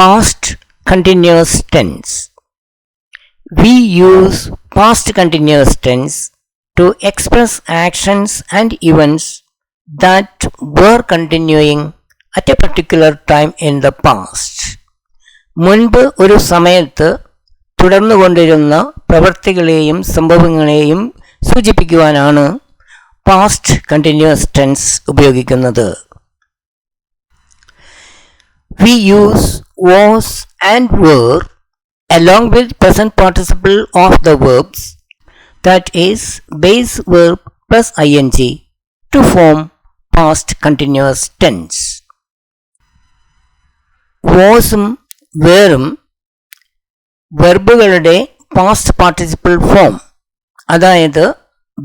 Past continuous tense. We use past continuous tense to express actions and events that were continuing at a particular time in the past. മുൻപ് ഒരു സമയത്ത് തുടർന്നുകൊണ്ടിരുന്ന പ്രവൃത്തികളെയും സംഭവങ്ങളെയും സൂചിപ്പിക്കുവാനാണ് past continuous tense ഉപയോഗിക്കുന്നത്. We use was and were along with present participle of the verbs, that is base verb plus ing, to form past continuous tense. wasഉം wereഉം വെർബുകളുടെ past participle form, അതായത്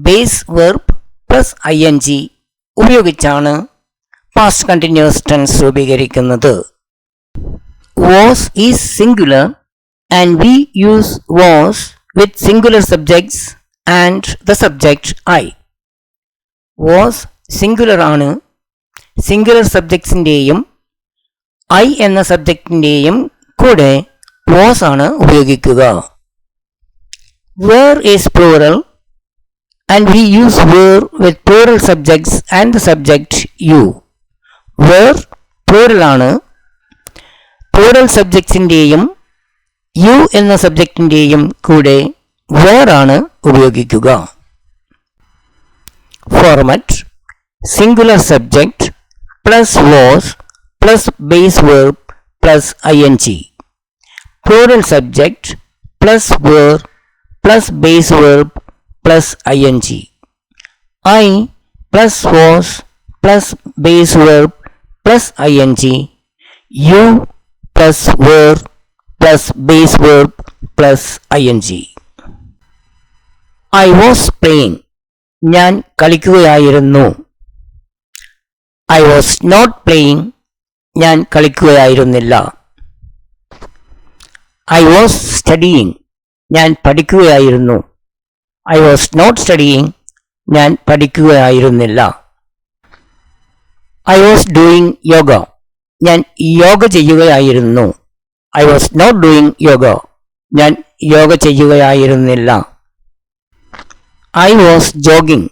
base verb plus ing ഉപയോഗിച്ചാണ് past continuous tense രൂപീകരിക്കുന്നത്. was is singular and we use was with singular subjects and the subject I. was singular ആണ്. Singular സബ്ജക്ട്സിൻ്റെയും I എന്ന സബ്ജക്റ്റിൻ്റെയും കൂടെ was ആണ് ഉപയോഗിക്കുക. were is plural and we use were with plural subjects and the subject you. were plural ആണ്. plural സബ്ജക്ട്സിൻ്റെയും U എന്ന സബ്ജക്റ്റിൻ്റെയും കൂടെ were ആണ് ഉപയോഗിക്കുക. Format: singular subject plus was plus base verb plus ing. plural subject plus were plus base verb plus ing. I plus was plus base verb plus ing. You plus were plus base verb plus ing. I was playing. ഞാൻ കളിക്കുകയായിരുന്നു. I was not playing. ഞാൻ കളിക്കുകയായിരുന്നില്ല. I was studying. ഞാൻ പഠിക്കുകയായിരുന്നു. I was not studying. ഞാൻ പഠിക്കുകയായിരുന്നില്ല. I was doing yoga. ഞാൻ യോഗ ചെയ്യുകയായിരുന്നു. I was not doing yoga. ഞാൻ yoga ചെയ്യുകയായിരുന്നില്ല. I was jogging.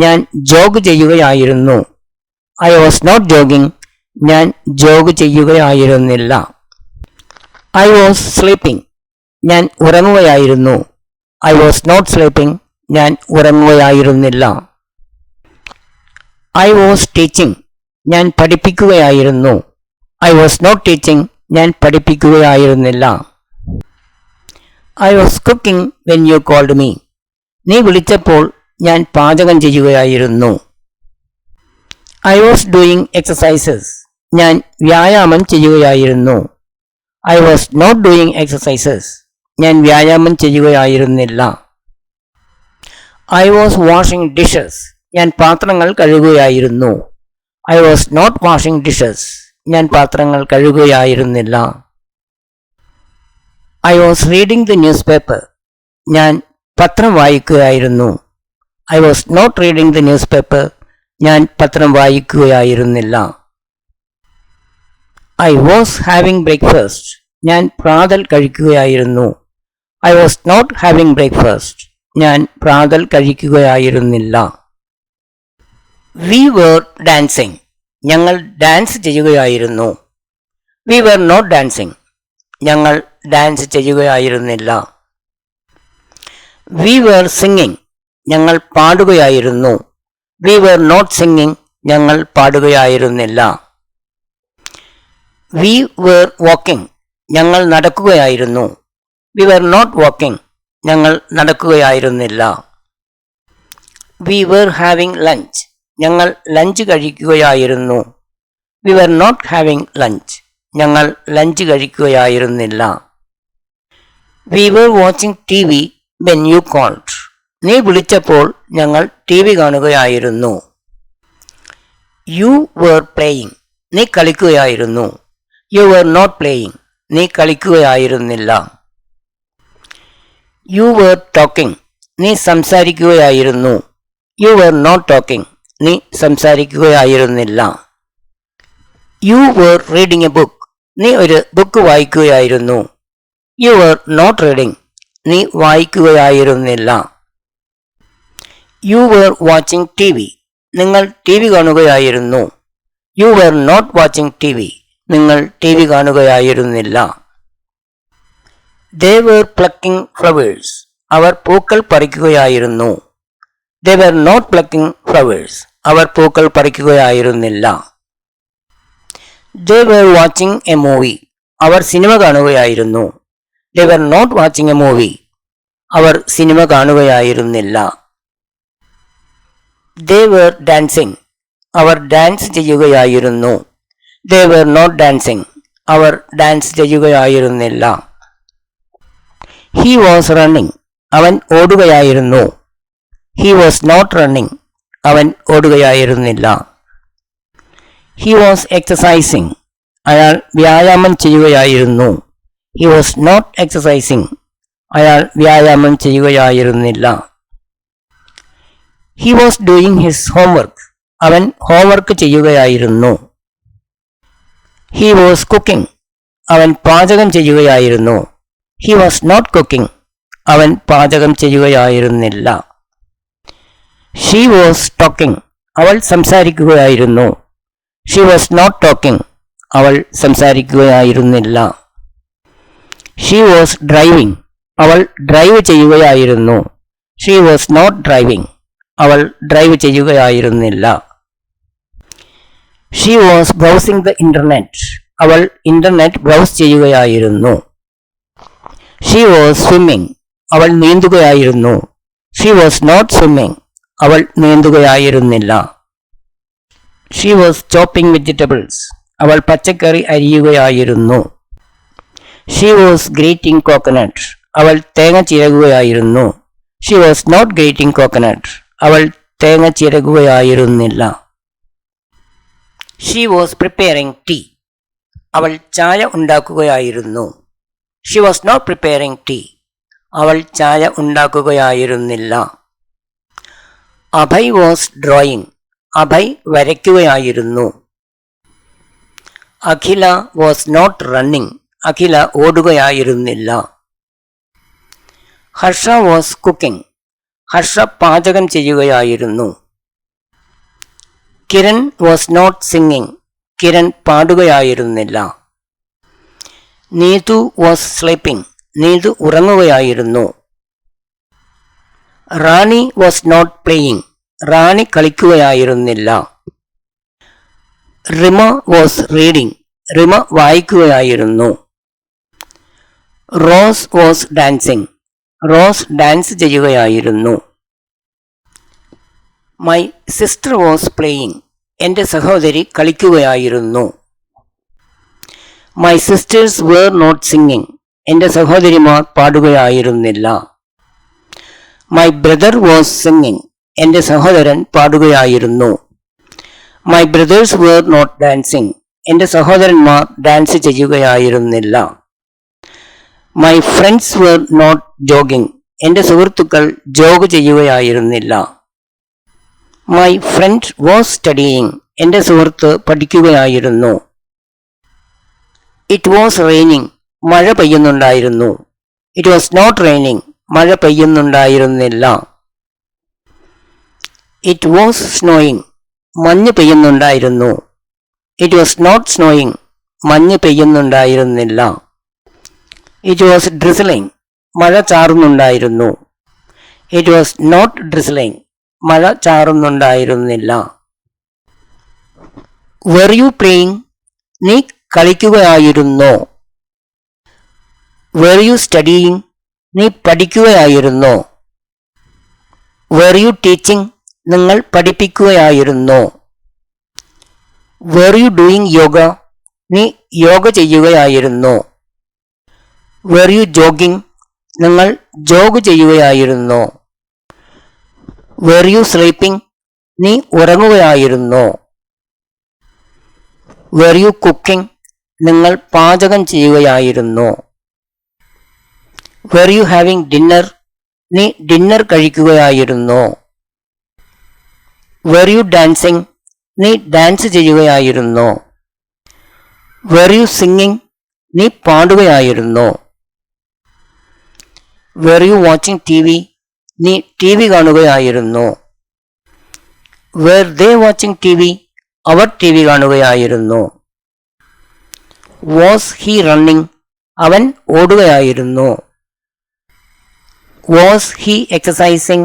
ഞാൻ ജോഗ് ചെയ്യുകയായിരുന്നു. I was not jogging. ഞാൻ ജോഗ് ചെയ്യുകയായിരുന്നില്ല. I was sleeping. ഞാൻ ഉറങ്ങുകയായിരുന്നു. I was not sleeping. ഞാൻ ഉറങ്ങുകയായിരുന്നില്ല. I was teaching. ഞാൻ പഠിപ്പിക്കുകയായിരുന്നു. I was not teaching. ഞാൻ പഠിപ്പിക്കുകയായിരുന്നില്ല. I was cooking when you called me. നീ വിളിച്ചപ്പോൾ ഞാൻ പാചകം ചെയ്യുകയായിരുന്നു. I was doing exercises. ഞാൻ വ്യായാമം ചെയ്യുകയായിരുന്നു. I was not doing exercises. ഞാൻ വ്യായാമം ചെയ്യുകയായിരുന്നില്ല. I was washing dishes. ഞാൻ പാത്രങ്ങൾ കഴുകുകയായിരുന്നു. I was not washing dishes. ഞാൻ പാത്രങ്ങൾ കഴുകുകയായിരുന്നില്ല. I was reading the newspaper. ഞാൻ പത്രം വായിക്കുകയായിരുന്നു. I was not reading the newspaper. ഞാൻ പത്രം വായിക്കുകയായിരുന്നില്ല. I was having breakfast. ഞാൻ പ്രാതൽ കഴിക്കുകയായിരുന്നു. I was not having breakfast. ഞാൻ പ്രാതൽ കഴിക്കുകയായിരുന്നില്ല. We were dancing. ഞങ്ങൾ ഡാൻസ് ചെയ്യുകയായിരുന്നു. We were not dancing. ഞങ്ങൾ ഡാൻസ് ചെയ്യുകയായിരുന്നില്ല. We were singing. ഞങ്ങൾ പാടുകയായിരുന്നു. We were not singing. ഞങ്ങൾ പാടുകയായിരുന്നില്ല. We were walking. ഞങ്ങൾ നടക്കുകയായിരുന്നു. We were not walking. ഞങ്ങൾ നടക്കുകയായിരുന്നില്ല. We were having lunch. ഞങ്ങൾ ലഞ്ച് കഴിക്കുകയായിരുന്നു. We were not having lunch. ഞങ്ങൾ ലഞ്ച് കഴിക്കുകയായിരുന്നില്ല. We were watching TV when you called. നീ വിളിച്ചപ്പോൾ ഞങ്ങൾ TV കാണുകയായിരുന്നു. You were playing. നീ കളിക്കുകയായിരുന്നു. You were not playing. നീ കളിക്കുകയായിരുന്നില്ല. You were talking. നീ സംസാരിക്കുകയായിരുന്നു. You were not talking. നീ സംസാരിക്കുകയായിരുന്നില്ല. You were reading a book. നീ ഒരു ബുക്ക് വായിക്കുകയായിരുന്നു. You were not reading. നീ വായിക്കുകയായിരുന്നില്ല. You were watching T V. നിങ്ങൾ ടി വി കാണുകയായിരുന്നു. You were not watching T V. നിങ്ങൾ ടി വി കാണുകയായിരുന്നില്ല. They were plucking flowers. അവർ പൂക്കൾ പറിക്കുകയായിരുന്നു. They were not plucking flowers. അവർ പൂക്കൾ പറിക്കുകയായിരുന്നില്ല. They were watching a movie. അവർ സിനിമ കാണുകയായിരുന്നു. They were not watching a movie. അവർ സിനിമ കാണുകയായിരുന്നില്ല. They were dancing. അവർ ഡാൻസ് ചെയ്യുകയായിരുന്നു. They were not dancing. അവർ ഡാൻസ് ചെയ്യുകയായിരുന്നില്ല. He was running. അവൻ ഓടുകയായിരുന്നു. He was not running. അവൻ ഓടുകയായിരുന്നില്ല. He was exercising. അയാൾ വ്യായാമം ചെയ്യുകയായിരുന്നു. He was not exercising. അയാൾ വ്യായാമം ചെയ്യുകയായിരുന്നില്ല. He was doing his homework. അവൻ ഹോംവർക്ക് ചെയ്യുകയായിരുന്നു. He was cooking. അവൻ പാചകം ചെയ്യുകയായിരുന്നു. He was not cooking. അവൻ പാചകം ചെയ്യുകയായിരുന്നില്ല. She was talking. അവൾ സംസാരിക്കുകയായിരുന്നു. She was not talking. അവൾ സംസാരിക്കുകയായിരുന്നില്ല. She was driving. അവൾ ഡ്രൈവ് ചെയ്യുകയായിരുന്നു. She was not driving. അവൾ ഡ്രൈവ് ചെയ്യുകയായിരുന്നില്ല. She was browsing the internet. അവൾ ഇന്റർനെറ്റ് ബ്രൗസ് ചെയ്യുകയായിരുന്നു. She was swimming. അവൾ നീന്തുകയായിരുന്നു. She was not swimming. അവൾ നീന്തുകയായിരുന്നില്ല. She was chopping vegetables. അവൾ പച്ചക്കറി അരിയുകയായിരുന്നു. She was grating coconut. അവൾ തേങ്ങ ചിരകുകയായിരുന്നു. She was not grating coconut. അവൾ തേങ്ങ ചിരകുകയായിരുന്നില്ല. She was preparing tea. അവൾ ചായ ഉണ്ടാക്കുകയായിരുന്നു. She was not preparing tea. അവൾ ചായ ഉണ്ടാക്കുകയായിരുന്നില്ല. Abhay was drawing. Abhay വരയ്ക്കുകയായിരുന്നു. Akhila was not running. Akhila ഓടുകയായിരുന്നില്ല. Harsh was cooking. Harsh പാചകം ചെയ്യുകയായിരുന്നു. Kiran was not singing. Kiran പാടുകയായിരുന്നില്ല. Neethu was sleeping. Neethu ഉറങ്ങുകയായിരുന്നു. Rani was not playing. Rani കളിക്കുകയായിരുന്നില്ല. Rima was reading. റിമ വായിക്കുകയായിരുന്നു. Rose was dancing. Rose dance ചെയ്യുകയായിരുന്നു. My sister was playing. എൻ്റെ സഹോദരി കളിക്കുകയായിരുന്നു. My sisters were not singing. എൻ്റെ സഹോദരിമാർ പാടുകയായിരുന്നില്ല. My brother was singing. എൻ്റെ സഹോദരൻ പാടുകയായിരുന്നു. My brothers were not dancing. എൻ്റെ സഹോദരന്മാർ ഡാൻസ് ചെയ്യുകയായിരുന്നില്ല. My friends were not jogging. എൻ്റെ സുഹൃത്തുക്കൾ ജോഗ് ചെയ്യുകയായിരുന്നില്ല. My friend was studying. എൻ്റെ സുഹൃത്ത് പഠിക്കുകയായിരുന്നു. It was raining. മഴ പെയ്യുന്നുണ്ടായിരുന്നു. It was not raining. മഴ പെയ്യുന്നുണ്ടായിരുന്നില്ല. It was snowing. മഞ്ഞ് പെയ്യുന്നുണ്ടായിരുന്നു. It was not snowing. മഞ്ഞ് പെയ്യുന്നുണ്ടായിരുന്നില്ല. It was drizzling. മഴ ചാറുന്നുണ്ടായിരുന്നു. It was not drizzling. മഴ ചാറുന്നുണ്ടായിരുന്നില്ല. Were U playing. നീ കളിക്കുകയായിരുന്നോ? Were U studying. നീ പഠിക്കുകയായിരുന്നോ? Were you teaching. നിങ്ങൾ പഠിപ്പിക്കുകയായിരുന്നോ? Were you doing yoga. നീ യോഗ ചെയ്യുകയായിരുന്നോ? Were you jogging. നിങ്ങൾ ജോഗ് ചെയ്യുകയായിരുന്നോ? Were you sleeping. നീ ഉറങ്ങുകയായിരുന്നോ? Were you cooking. നിങ്ങൾ പാചകം ചെയ്യുകയായിരുന്നോ? Were you having dinner. നീ ഡിന്നർ കഴിക്കുകയായിരുന്നോ? Were you dancing. നീ ഡാൻസ് ചെയ്യുകയായിരുന്നോ? Were you singing. നീ പാടുകയായിരുന്നോ? Were you watching TV? നീ TV കാണുകയായിരുന്നോ? Were they watching TV? Our TV കാണുകയായിരുന്നു. Was he running? അവൻ ഓടുകയായിരുന്നു. Was he exercising?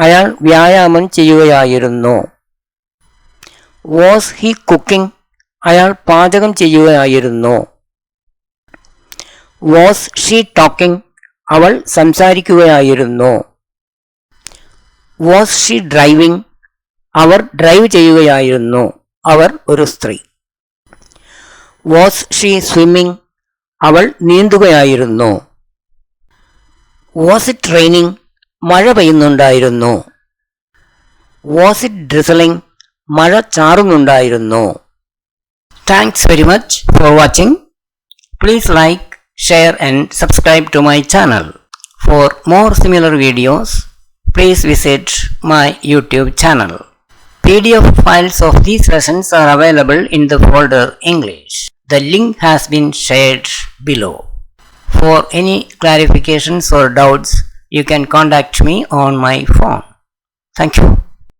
അയാൾ വ്യായാമം ചെയ്യുകയായിരുന്നു. Was he cooking? അയാൾ പാചകം ചെയ്യുകയായിരുന്നു. Was she talking? അവൾ സംസാരിക്കുകയായിരുന്നു. Was she driving? അവർ ഡ്രൈവ് ചെയ്യുകയായിരുന്നു. അവർ ഒരു സ്ത്രീ. Was she swimming? അവൾ നീന്തുകയായിരുന്നു. Was it raining? മഴ പെയ്യുന്നുണ്ടായിരുന്നു. Was it drizzling? മഴ ചാറുന്നുണ്ടായിരുന്നു. Thanks very much for watching. Please like, share and subscribe to my channel. For more similar videos, please visit my YouTube channel. PDF files of these lessons are available in the folder English. The link has been shared below. For any clarifications or doubts, you can contact me on my phone. Thank you.